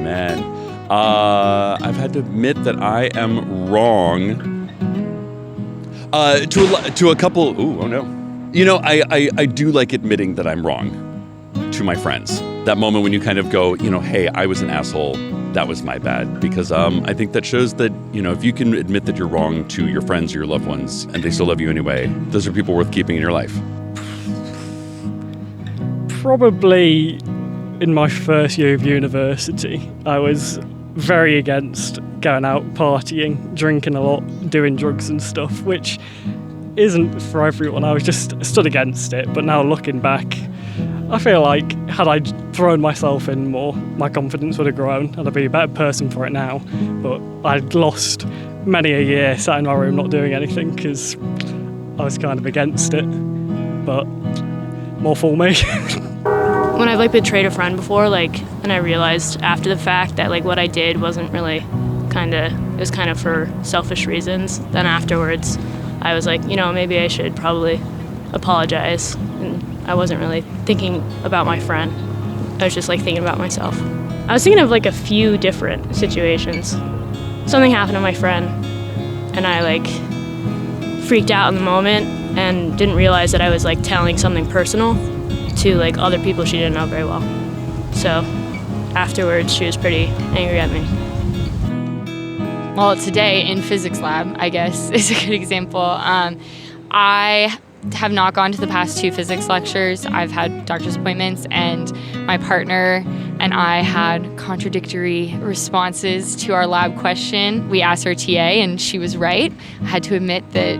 man. I've had to admit that I am wrong. To a couple. Oh no. You know, I do like admitting that I'm wrong to my friends. That moment when you kind of go, you know, hey, I was an asshole. That was my bad. Because I think that shows that, you know, if you can admit that you're wrong to your friends or your loved ones and they still love you anyway, those are people worth keeping in your life. Probably in my first year of university, I was very against going out partying, drinking a lot, doing drugs and stuff, which isn't for everyone. I was just stood against it. But now looking back, I feel like had I thrown myself in more, my confidence would have grown and I'd be a better person for it now. But I'd lost many a year sat in my room not doing anything because I was kind of against it. But more for me. When I've betrayed a friend before, and I realized after the fact that what I did wasn't really it was kind of for selfish reasons. Then afterwards, I was maybe I should probably apologize. And I wasn't really thinking about my friend. I was just thinking about myself. I was thinking of a few different situations. Something happened to my friend, and I freaked out in the moment and didn't realize that I was telling something personal to other people she didn't know very well. So afterwards, she was pretty angry at me. Well, today in physics lab, I guess, is a good example. I have not gone to the past 2 physics lectures. I've had doctor's appointments, and my partner and I had contradictory responses to our lab question. We asked our TA, and she was right. I had to admit that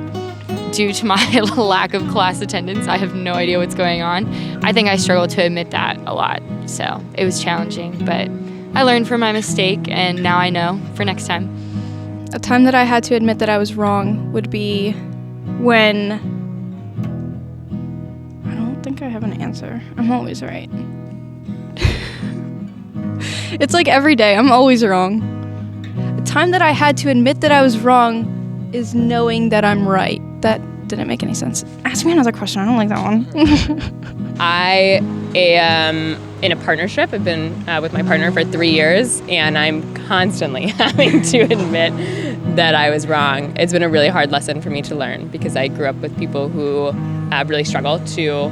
due to my lack of class attendance, I have no idea what's going on. I think I struggled to admit that a lot, so it was challenging, but I learned from my mistake, and now I know for next time. A time that I had to admit that I was wrong would be when... I don't think I have an answer. I'm always right. It's every day, I'm always wrong. The time that I had to admit that I was wrong is knowing that I'm right. That didn't make any sense. Ask me another question. I don't like that one. I am in a partnership. I've been with my partner for 3 years, and I'm constantly having to admit that I was wrong. It's been a really hard lesson for me to learn because I grew up with people who really struggle to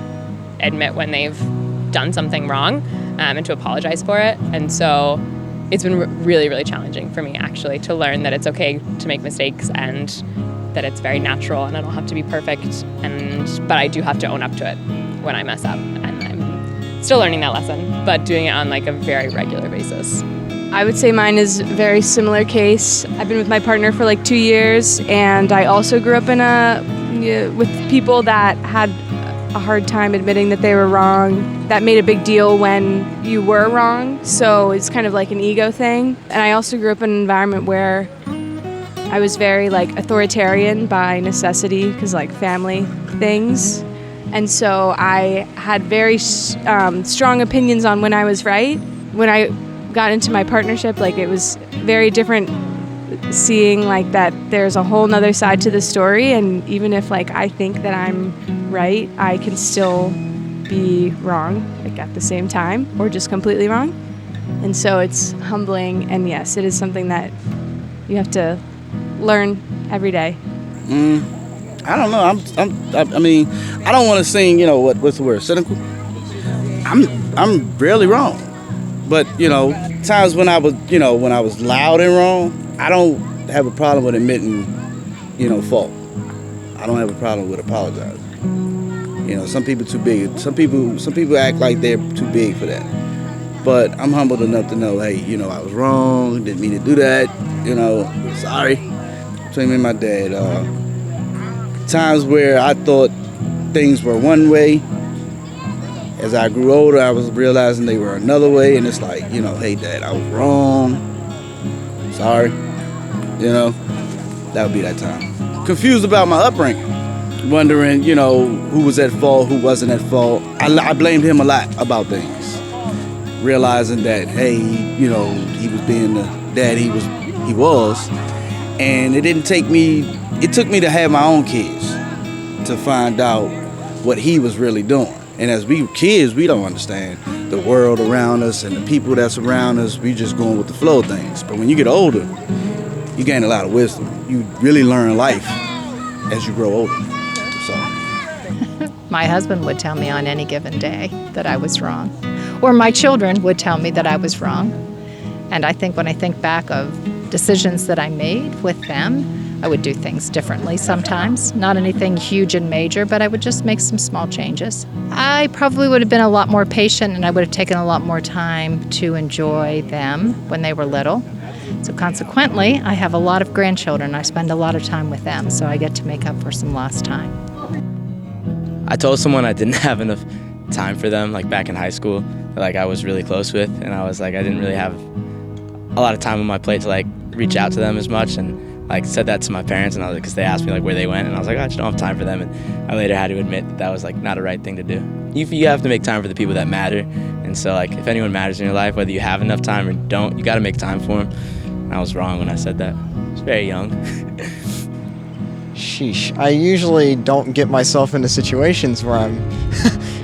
admit when they've done something wrong and to apologize for it. And so it's been really, really challenging for me, actually, to learn that it's okay to make mistakes and that it's very natural and I don't have to be perfect. But I do have to own up to it when I mess up. And I'm still learning that lesson, but doing it on a very regular basis. I would say mine is a very similar case. I've been with my partner for 2 years, and I also grew up with people that had a hard time admitting that they were wrong. That made a big deal when you were wrong, so it's kind of an ego thing. And I also grew up in an environment where I was very authoritarian by necessity because family things. And so I had very strong opinions on when I was right. When I got into my partnership, it was very different seeing that there's a whole nother side to the story, and even if I think that I'm right, I can still be wrong at the same time, or just completely wrong. And so it's humbling, and yes, it is something that you have to learn every day. I don't know. I mean, I don't want to seem, what's the word, cynical. I'm rarely wrong, but times when I was loud and wrong, I don't have a problem with admitting, fault. I don't have a problem with apologizing. Some people too big. Some people act like they're too big for that. But I'm humbled enough to know, hey, I was wrong. Didn't mean to do that. Sorry. Between me and my dad, times where I thought things were one way. As I grew older, I was realizing they were another way, and it's hey, Dad, I was wrong. Sorry. That would be that time. Confused about my upbringing. Wondering, who was at fault, who wasn't at fault. I blamed him a lot about things. Realizing that, hey, he was being the dad he was. And it took me to have my own kids to find out what he was really doing. And as we kids, we don't understand the world around us and the people that's around us. We just going with the flow of things. But when you get older, you gain a lot of wisdom. You really learn life as you grow older. So my husband would tell me on any given day that I was wrong, or my children would tell me that I was wrong. And I think when I think back of decisions that I made with them, I would do things differently sometimes. Not anything huge and major, but I would just make some small changes. I probably would have been a lot more patient, and I would have taken a lot more time to enjoy them when they were little. So consequently, I have a lot of grandchildren. I spend a lot of time with them, so I get to make up for some lost time. I told someone I didn't have enough time for them, like back in high school, that like I was really close with, and I was like, I didn't really have a lot of time on my plate to like reach out to them as much, and like said that to my parents, and I was like, because they asked me like where they went, and I was like, I just don't have time for them, and I later had to admit that was like not a right thing to do. You have to make time for the people that matter, and so like if anyone matters in your life, whether you have enough time or don't, you got to make time for them. And I was wrong when I said that. I was very young. Sheesh. I usually don't get myself into situations where I'm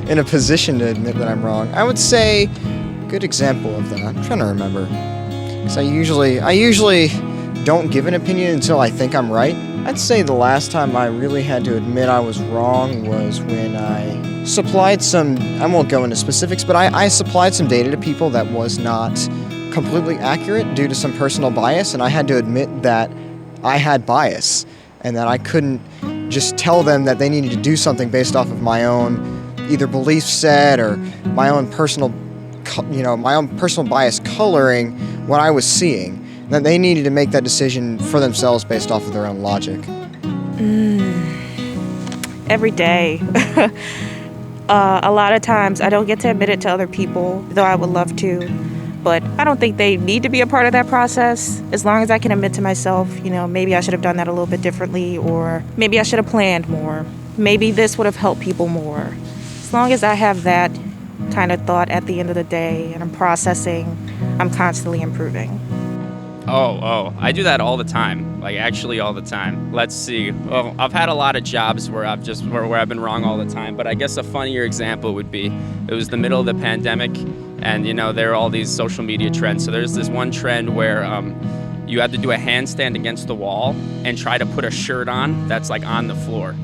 in a position to admit that I'm wrong. I would say, good example of that. I'm trying to remember. Because I usually don't give an opinion until I think I'm right. I'd say the last time I really had to admit I was wrong was when I supplied some, I won't go into specifics, but I supplied some data to people that was not completely accurate due to some personal bias, and I had to admit that I had bias and that I couldn't just tell them that they needed to do something based off of my own either belief set or my own personal bias coloring what I was seeing, that they needed to make that decision for themselves based off of their own logic. Every day. A lot of times I don't get to admit it to other people, though I would love to. But I don't think they need to be a part of that process. As long as I can admit to myself, maybe I should have done that a little bit differently, or maybe I should have planned more. Maybe this would have helped people more. As long as I have that kind of thought at the end of the day and I'm processing, I'm constantly improving. Oh, I do that all the time. Like actually all the time. Let's see. Well, I've had a lot of jobs where I've been wrong all the time, but I guess a funnier example would be it was the middle of the pandemic, and there are all these social media trends. So there's this one trend where you have to do a handstand against the wall and try to put a shirt on that's like on the floor.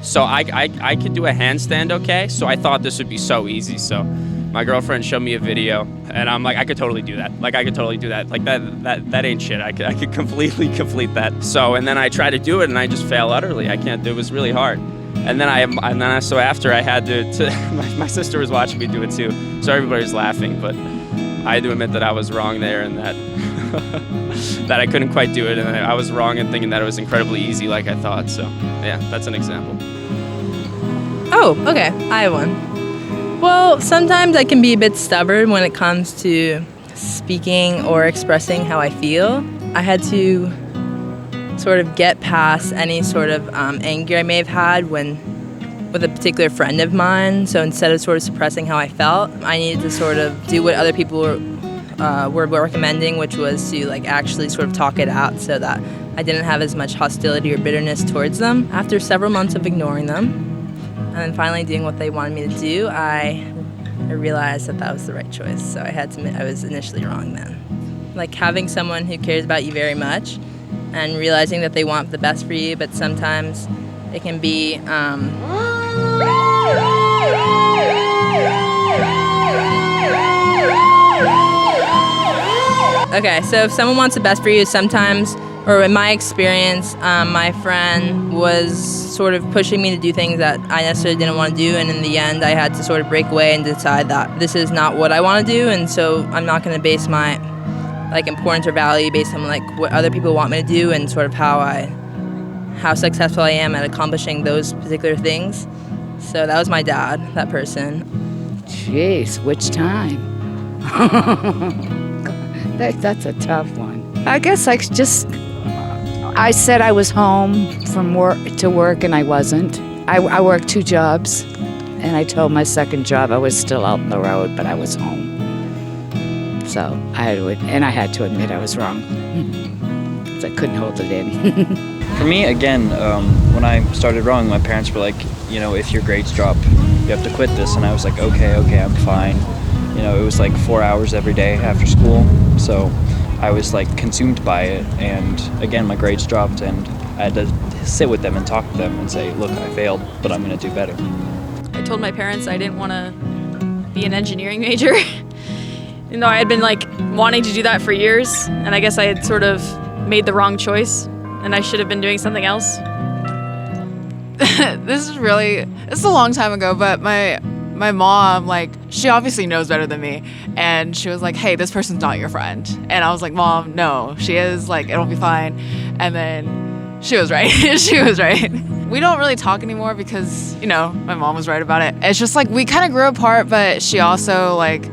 So I could do a handstand, okay? So I thought this would be so easy. So my girlfriend showed me a video, and I'm like, I could totally do that. Like that ain't shit. I could completely complete that. So and then I tried to do it, and I just fail utterly. I can't do it. It was really hard. And then after I had to my sister was watching me do it too. So everybody was laughing, but I had to admit that I was wrong there, and that that I couldn't quite do it, and I was wrong in thinking that it was incredibly easy like I thought. So yeah, that's an example. Oh, okay. I have one. Well, sometimes I can be a bit stubborn when it comes to speaking or expressing how I feel. I had to sort of get past any sort of anger I may have had with a particular friend of mine. So instead of sort of suppressing how I felt, I needed to sort of do what other people were recommending, which was to actually sort of talk it out so that I didn't have as much hostility or bitterness towards them. After several months of ignoring them and then finally doing what they wanted me to do, I realized that was the right choice. So I had to admit I was initially wrong then. Having someone who cares about you very much and realizing that they want the best for you, but sometimes it can be Okay, so if someone wants the best for you, sometimes, or in my experience, my friend was sort of pushing me to do things that I necessarily didn't want to do, and in the end I had to sort of break away and decide that this is not what I want to do, and so I'm not going to base my importance or value based on what other people want me to do and sort of how successful I am at accomplishing those particular things. So that was my dad, that person. Jeez, which time? That's a tough one. I guess I said I was home from work and I wasn't. I worked 2 jobs, and I told my second job I was still out on the road, but I was home. So I had to admit I was wrong. So I couldn't hold it in. For me, again, when I started wrong, my parents were like, if your grades drop, you have to quit this. And I was like, okay, I'm fine. You know, it was like 4 hours every day after school. So I was like consumed by it. And again, my grades dropped, and I had to sit with them and talk to them and say, look, I failed, but I'm going to do better. I told my parents I didn't want to be an engineering major. You know, I had been like wanting to do that for years, and I guess I had sort of made the wrong choice, and I should have been doing something else. This is a long time ago, but my mom, like, she obviously knows better than me, and she was like, hey, this person's not your friend. And I was like, Mom, no, she is, like, it'll be fine. And then she was right. She was right. We don't really talk anymore because, you know, my mom was right about it. It's just like we kind of grew apart, but she also, like,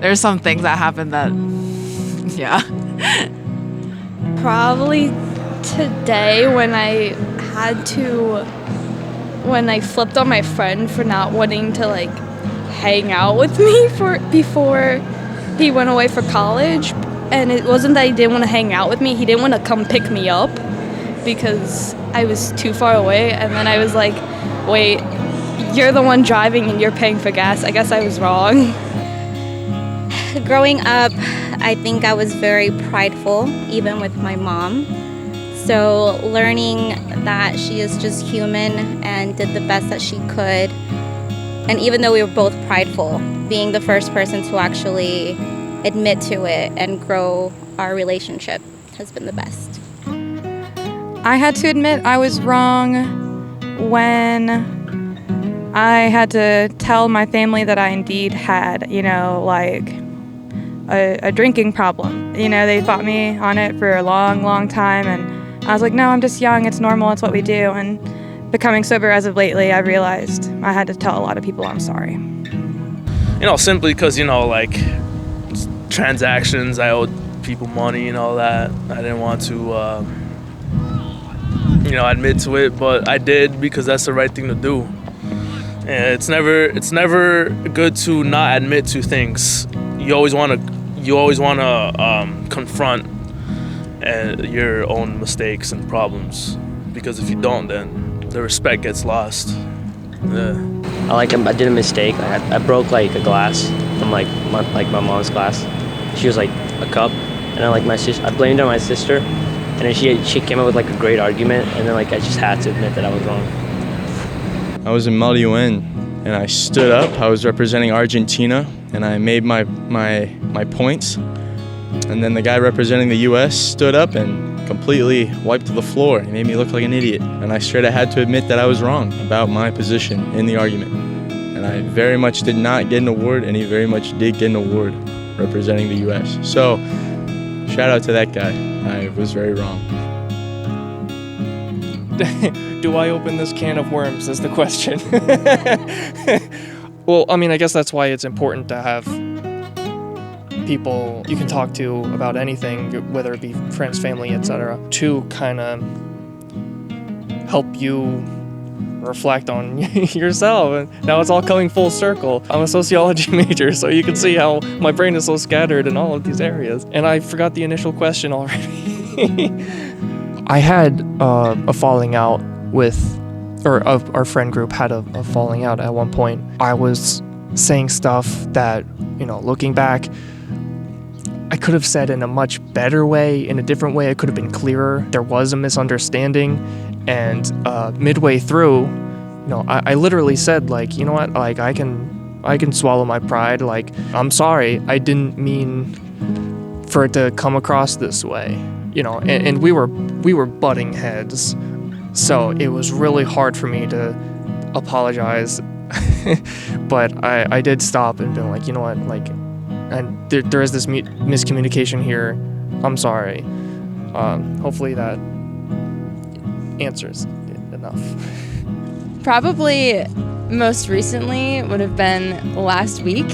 there's some things that happened that, yeah. Probably today when I flipped on my friend for not wanting to like hang out with me before he went away for college. And it wasn't that he didn't want to hang out with me, he didn't want to come pick me up because I was too far away. And then I was like, wait, you're the one driving and you're paying for gas. I guess I was wrong. Growing up, I think I was very prideful, even with my mom. So learning that she is just human and did the best that she could. And even though we were both prideful, being the first person to actually admit to it and grow our relationship has been the best. I had to admit I was wrong when I had to tell my family that I indeed had, you know, like a drinking problem. You know, they fought me on it for a long, long time, and I was like, no, I'm just young, it's normal, it's what we do. And becoming sober as of lately, I realized I had to tell a lot of people I'm sorry. You know, simply because, you know, like, transactions, I owed people money and all that. I didn't want to, you know, admit to it, but I did because that's the right thing to do. And it's never good to not admit to things. You always want to confront your own mistakes and problems, because if you don't, then the respect gets lost. Yeah. I did a mistake. I broke like a glass from my mom's glass. She was like a cup, and I blamed it on my sister, and then she came up with like a great argument, and then like I just had to admit that I was wrong. I was in Mal UN, and I stood up. I was representing Argentina, and I made my points. And then the guy representing the U.S. stood up and completely wiped the floor. He made me look like an idiot. And I straight up had to admit that I was wrong about my position in the argument. And I very much did not get an award, and he very much did get an award representing the U.S. So, shout out to that guy. I was very wrong. Do I open this can of worms is the question. Well, I mean, I guess that's why it's important to have people you can talk to about anything, whether it be friends, family, etc., to kind of help you reflect on yourself. And now it's all coming full circle. I'm a sociology major, so you can see how my brain is so scattered in all of these areas. And I forgot the initial question already. I had a falling out with, or our friend group had a falling out at one point. I was saying stuff that, you know, looking back, I could have said in a much better way, in a different way. It could have been clearer. There was a misunderstanding, and midway through, you know, I literally said, like, you know what, like, I can swallow my pride. Like, I'm sorry, I didn't mean for it to come across this way, you know. And we were butting heads, so it was really hard for me to apologize. But I did stop and been like, you know what, like, and there is this miscommunication here. I'm sorry. Hopefully that answers it enough. Probably most recently would have been last week.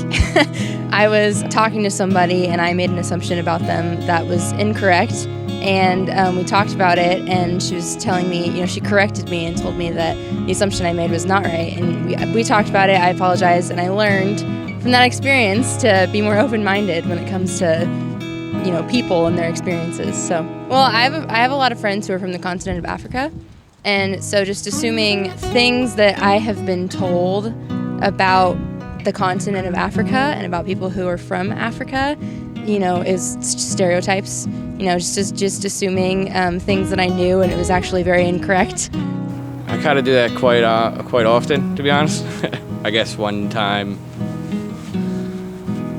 I was talking to somebody and I made an assumption about them that was incorrect. And we talked about it, and she was telling me, you know, she corrected me and told me that the assumption I made was not right. And we talked about it, I apologized, and I learned from that experience to be more open-minded when it comes to, you know, people and their experiences. So, well, I have a lot of friends who are from the continent of Africa, and so just assuming things that I have been told about the continent of Africa and about people who are from Africa, is stereotypes. Just assuming things that I knew, and it was actually very incorrect. I kind of do that quite often, to be honest. I guess one time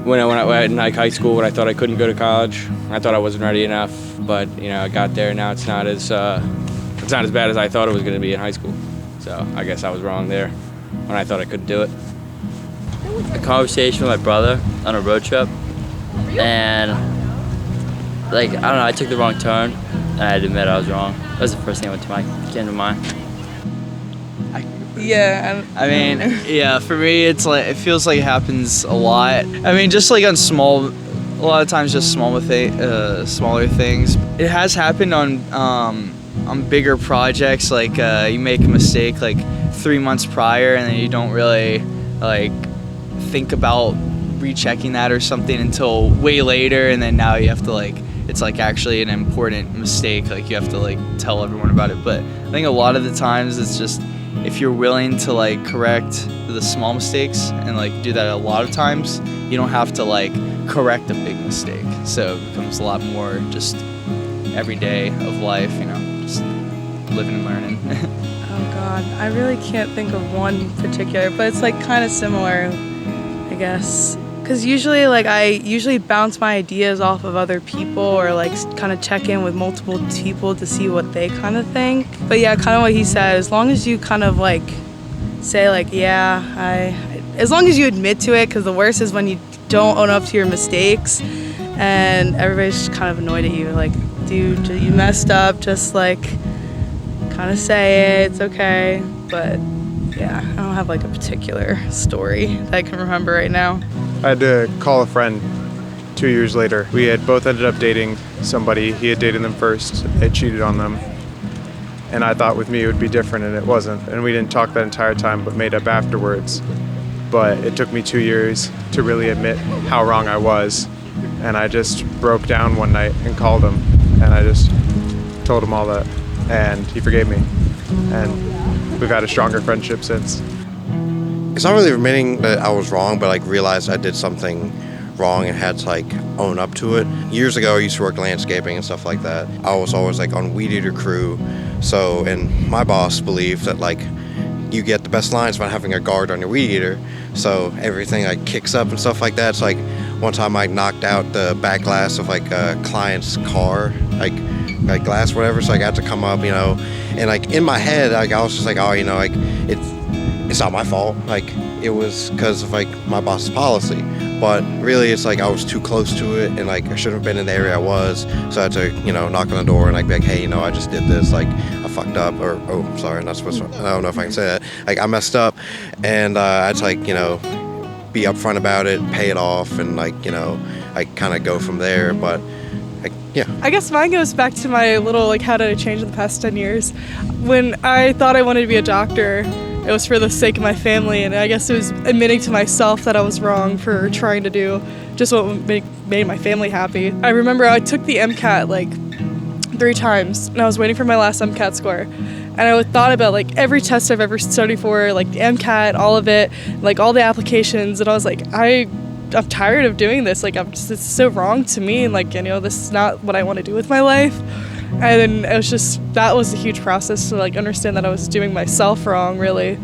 when I in high school, when I thought I couldn't go to college, I thought I wasn't ready enough. But I got there. Now it's not as bad as I thought it was going to be in high school. So I guess I was wrong there when I thought I couldn't do it. A conversation with my brother on a road trip, and I don't know, I took the wrong turn, and I had to admit I was wrong. That was the first thing that came to mind. Yeah. For me, it feels like it happens a lot. Just like a lot of times, just smaller things. It has happened on bigger projects, like you make a mistake like 3 months prior, and then you don't really think about rechecking that or something until way later, and then now you have to it's actually an important mistake, you have to tell everyone about it. But I think a lot of the times it's just, if you're willing to correct the small mistakes and do that a lot of times, you don't have to correct a big mistake. So it becomes a lot more just every day of life, just living and learning. Oh God, I really can't think of one particular, but it's kind of similar, I guess. Because usually I bounce my ideas off of other people, or kind of check in with multiple people to see what they kind of think. But yeah, kind of what he said, as long as you kind of say as long as you admit to it, because the worst is when you don't own up to your mistakes and everybody's just kind of annoyed at you, dude, you messed up, just kind of say it, it's okay. But yeah, I don't have a particular story that I can remember right now. I had to call a friend 2 years later. We had both ended up dating somebody. He had dated them first, had cheated on them. And I thought with me it would be different, and it wasn't. And we didn't talk that entire time, but made up afterwards. But it took me 2 years to really admit how wrong I was. And I just broke down one night and called him. And I just told him all that. And he forgave me. And we've had a stronger friendship since. It's not really admitting that I was wrong, but realized I did something wrong and had to own up to it. Years ago, I used to work landscaping and stuff like that. I was always on weed eater crew. So, and my boss believed that you get the best lines by having a guard on your weed eater. So everything kicks up and stuff like that. It's one time I knocked out the back glass of a client's car, glass, whatever. So I got to come up, and in my head, I was just it's not my fault. It was because of my boss's policy. But really, it's I was too close to it, and I shouldn't have been in the area I was. So I had to, knock on the door and be like, hey, I just did this. I fucked up, or I'm sorry, I'm not supposed to. I don't know if I can say that. I messed up, and I had to be upfront about it, pay it off, and I kind of go from there. But yeah. I guess mine goes back to my little how did I change in the past 10 years. When I thought I wanted to be a doctor, it was for the sake of my family, and I guess it was admitting to myself that I was wrong for trying to do just what made my family happy. I remember I took the MCAT 3 times, and I was waiting for my last MCAT score. And I thought about every test I've ever studied for, the MCAT, all of it, all the applications, and I was I'm tired of doing this. It's so wrong to me, and this is not what I want to do with my life. And then it was that was a huge process to understand that I was doing myself wrong, really.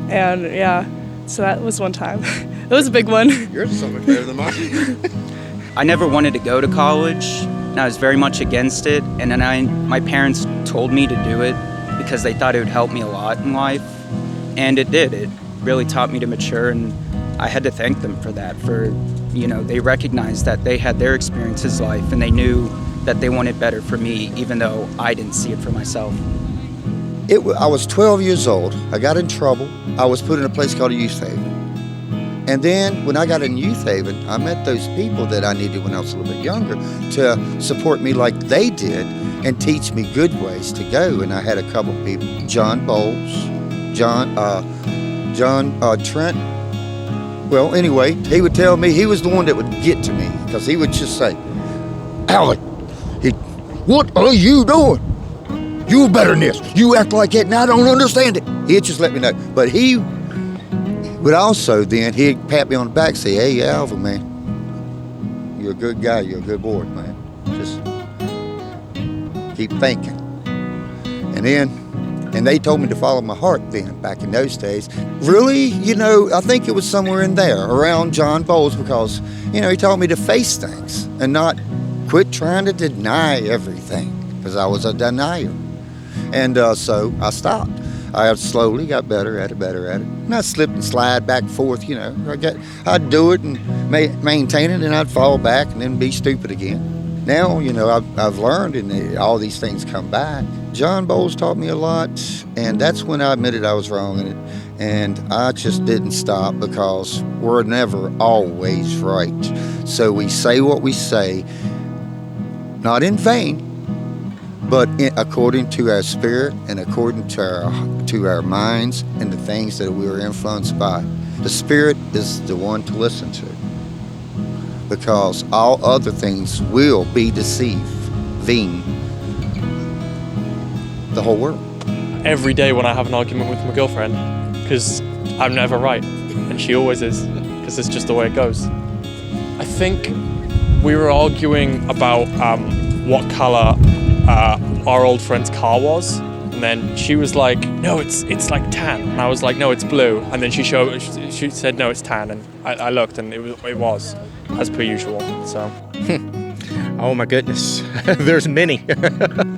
And yeah, so that was one time. It was a big one. Yours is so much better than mine. I never wanted to go to college, and I was very much against it. And then my parents told me to do it because they thought it would help me a lot in life. And it did. It really taught me to mature, and I had to thank them for that. They recognized that they had their experiences in life, and they knew that they wanted better for me, even though I didn't see it for myself. I was 12 years old. I got in trouble. I was put in a place called a youth haven. And then when I got in youth haven, I met those people that I needed when I was a little bit younger to support me like they did and teach me good ways to go. And I had a couple people, John Bowles, Trent. Well, anyway, he would tell me, he was the one that would get to me, because he would just say, Alec, what are you doing? You better than this. You act like that and I don't understand it. He'd just let me know. But he But also then he'd pat me on the back and say, hey, Alvin, man, you're a good guy, you're a good boy, man. Just keep thinking. And they told me to follow my heart then, back in those days. Really, I think it was somewhere in there, around John Bowles, because, he taught me to face things and not quit trying to deny everything, because I was a denier. And so I stopped. I slowly got better at it. And I'd slip and slide back and forth, I'd do it and maintain it, and I'd fall back and then be stupid again. Now, I've learned, and all these things come back. John Bowles taught me a lot, and that's when I admitted I was wrong in it. And I just didn't stop, because we're never always right. So we say what we say, not in vain, but according to our spirit and according to our minds and the things that we were influenced by. The spirit is the one to listen to, because all other things will be deceiving the whole world. Every day when I have an argument with my girlfriend, because I'm never right, and she always is, because it's just the way it goes. I think we were arguing about what color our old friend's car was, and then she was like, no, it's like tan, and I was like, no, it's blue, and then she said, no, it's tan, and I looked, and it was as per usual. So Oh my goodness, there's many.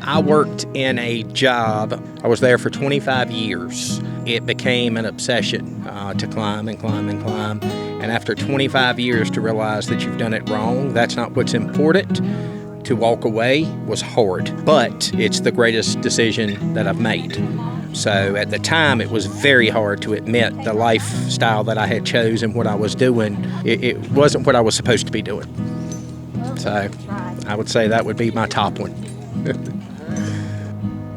I worked in a job, I was there for 25 years. It became an obsession to climb and climb and climb. And after 25 years to realize that you've done it wrong, that's not what's important. To walk away was hard, but it's the greatest decision that I've made. So at the time, it was very hard to admit the lifestyle that I had chosen, what I was doing. It wasn't what I was supposed to be doing. So I would say that would be my top one.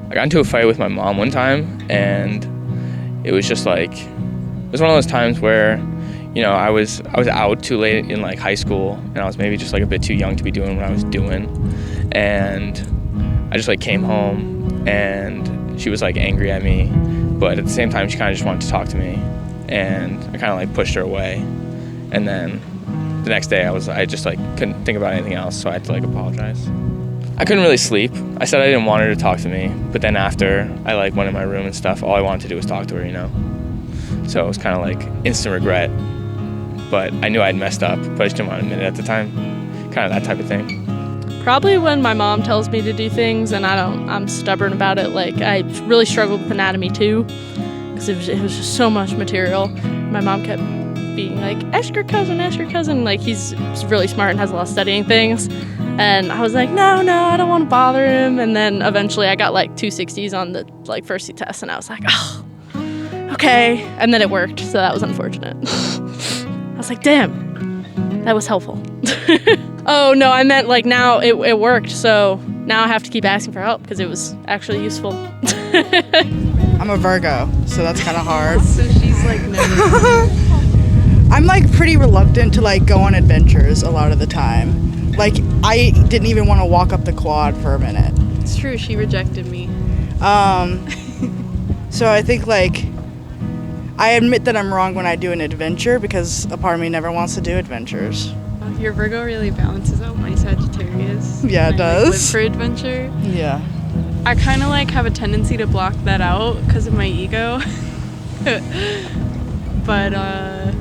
I got into a fight with my mom one time, and it was just like, it was one of those times where, I was out too late in like high school, and I was maybe just like a bit too young to be doing what I was doing. And I just like came home, and she was like angry at me, but at the same time she kind of just wanted to talk to me, and I kind of like pushed her away. And then the next day I just like couldn't think about anything else, so I had to like apologize. I couldn't really sleep. I said I didn't want her to talk to me, but then after I like went in my room and stuff, all I wanted to do was talk to her, So it was kind of like instant regret, but I knew I'd messed up, but I just didn't want to admit it at the time. Kind of that type of thing. Probably when my mom tells me to do things and I'm stubborn about it. Like, I really struggled with anatomy too, because it was just so much material. My mom kept being like, ask your cousin. Like, he's really smart and has a lot of studying things. And I was like, no, I don't want to bother him. And then eventually I got like 260s on the like first two tests, and I was like, oh, okay. And then it worked, so that was unfortunate. I was like, damn, that was helpful. Oh no, I meant like now it worked, so now I have to keep asking for help because it was actually useful. I'm a Virgo, so that's kind of hard. So she's like, no. I'm like pretty reluctant to like go on adventures a lot of the time. Like, I didn't even want to walk up the quad for a minute. It's true, she rejected me. So I think like I admit that I'm wrong when I do an adventure because a part of me never wants to do adventures. Your Virgo really balances out my Sagittarius. Yeah, it does. I live for adventure. Yeah. I kind of like have a tendency to block that out because of my ego. But oh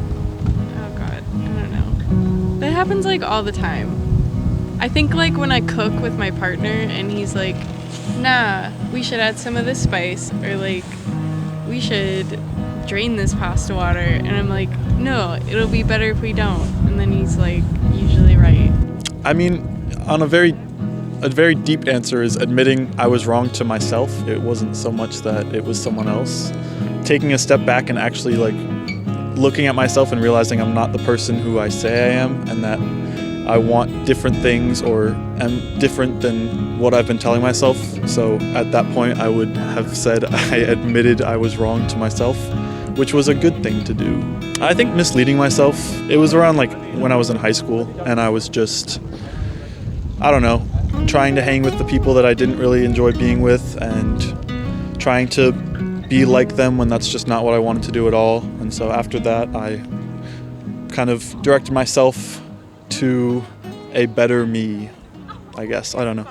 god, I don't know. That happens like all the time. I think like when I cook with my partner and he's like, nah, we should add some of this spice, or like, we should drain this pasta water, and I'm like, no, it'll be better if we don't. And then he's like, usually right. I mean, on a very deep answer is admitting I was wrong to myself. It wasn't so much that it was someone else. Taking a step back and actually like looking at myself and realizing I'm not the person who I say I am, and that I want different things or am different than what I've been telling myself. So at that point I would have said I admitted I was wrong to myself, which was a good thing to do. I think misleading myself, it was around like when I was in high school, and I was just, I don't know, trying to hang with the people that I didn't really enjoy being with and trying to be like them when that's just not what I wanted to do at all. And And so after that, I kind of directed myself to a better me, I guess. I don't know.